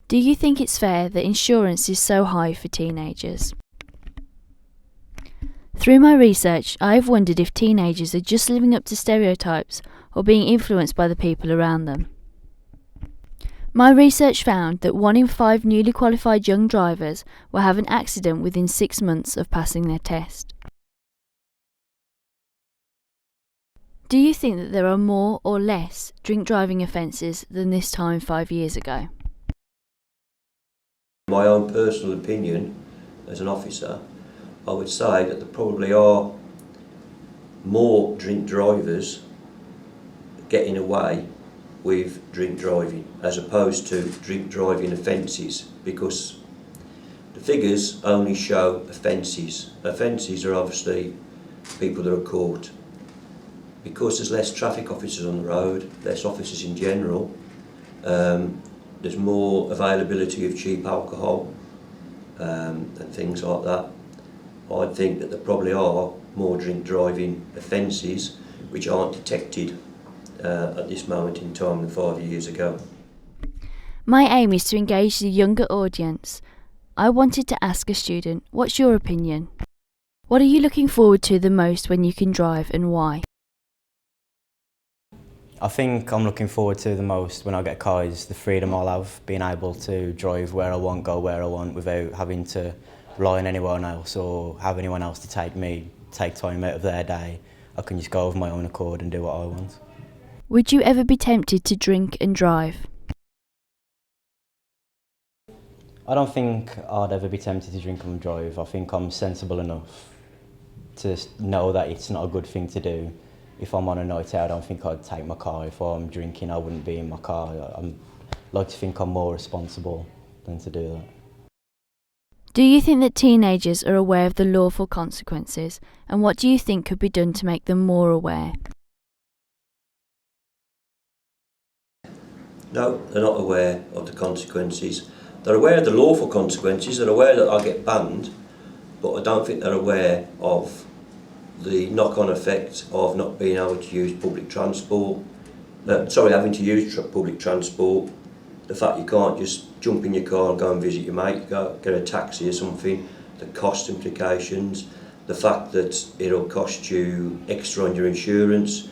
Do you think it's fair that insurance is so high for teenagers? Through my research, I have wondered if teenagers are just living up to stereotypes or being influenced by the people around them. My research found that 1 in 5 newly qualified young drivers will have an accident within 6 months of passing their test. Do you think that there are more or less drink driving offences than this time 5 years ago? My own personal opinion as an officer, I would say that there probably are more drink drivers getting away with drink driving as opposed to drink driving offences, because the figures only show offences. Offences are obviously people that are caught. Because there's less traffic officers on the road, less officers in general, there's more availability of cheap alcohol and things like that. I think that there probably are more drink driving offences which aren't detected at this moment in time than 5 years ago. My aim is to engage the younger audience. I wanted to ask a student, what's your opinion? What are you looking forward to the most when you can drive, and why? I think I'm looking forward to the most when I get a car is the freedom I'll have, being able to drive where I want, go where I want without having to rely on anyone else or have anyone else to take time out of their day. I can just go of my own accord and do what I want. Would you ever be tempted to drink and drive? I don't think I'd ever be tempted to drink and drive. I think I'm sensible enough to know that it's not a good thing to do. If I'm on a night out, I don't think I'd take my car. If I'm drinking, I wouldn't be in my car. I like to think I'm more responsible than to do that. Do you think that teenagers are aware of the lawful consequences, and what do you think could be done to make them more aware? No, they're not aware of the consequences. They're aware of the lawful consequences, they're aware that I'll get banned, but I don't think they're aware of the knock-on effect of not being able to use public transport, having to use public transport, the fact you can't just jump in your car and go and visit your mate, get a taxi or something, the cost implications, the fact that it'll cost you extra on your insurance.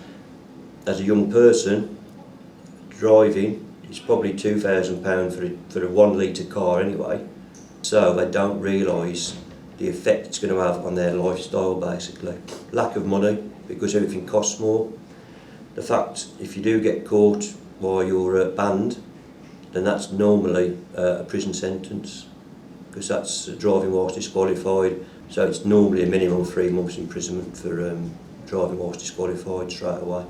As a young person, driving is probably £2,000 for a 1 litre car anyway, so they don't realise the effect it's going to have on their lifestyle basically. Lack of money, because everything costs more. The fact if you do get caught while you're banned, then that's normally a prison sentence, because that's driving whilst disqualified, so it's normally a minimum of 3 months imprisonment for driving whilst disqualified straight away.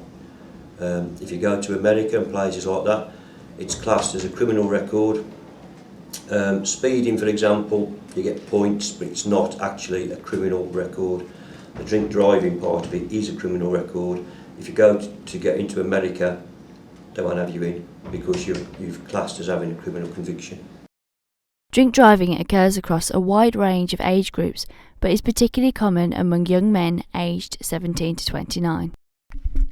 If you go to America and places like that, it's classed as a criminal record. Speeding, for example, you get points, but it's not actually a criminal record. The drink driving part of it is a criminal record. If you go to get into America, they won't have you in because you've classed as having a criminal conviction. Drink driving occurs across a wide range of age groups, but is particularly common among young men aged 17 to 29.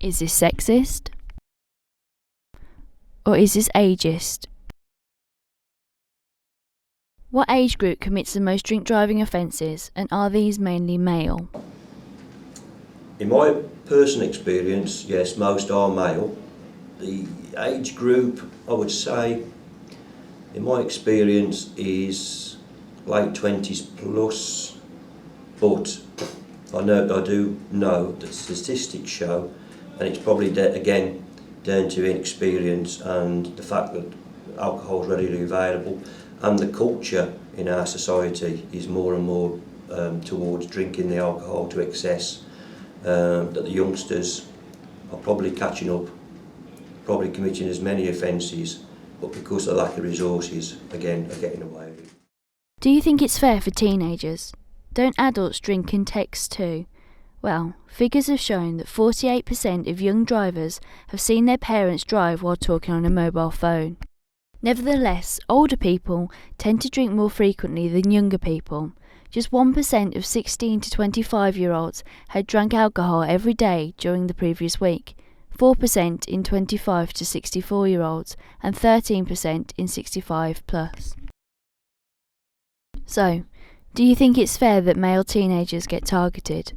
Is this sexist? Or is this ageist? What age group commits the most drink driving offences, and are these mainly male? In my personal experience, yes, most are male. The age group, I would say, in my experience, is late 20s plus, but I do know that statistics show, and it's probably again down to inexperience and the fact that alcohol is readily available, and the culture in our society is more and more towards drinking the alcohol to excess, that the youngsters are probably catching up, probably committing as many offences, but because of the lack of resources, again, are getting away with it. Do you think it's fair for teenagers? Don't adults drink and text too? Well, figures have shown that 48% of young drivers have seen their parents drive while talking on a mobile phone. Nevertheless, older people tend to drink more frequently than younger people. Just 1% of 16 to 25-year-olds had drank alcohol every day during the previous week. 4% in 25 to 64-year-olds, and 13% in 65 plus. So, do you think it's fair that male teenagers get targeted?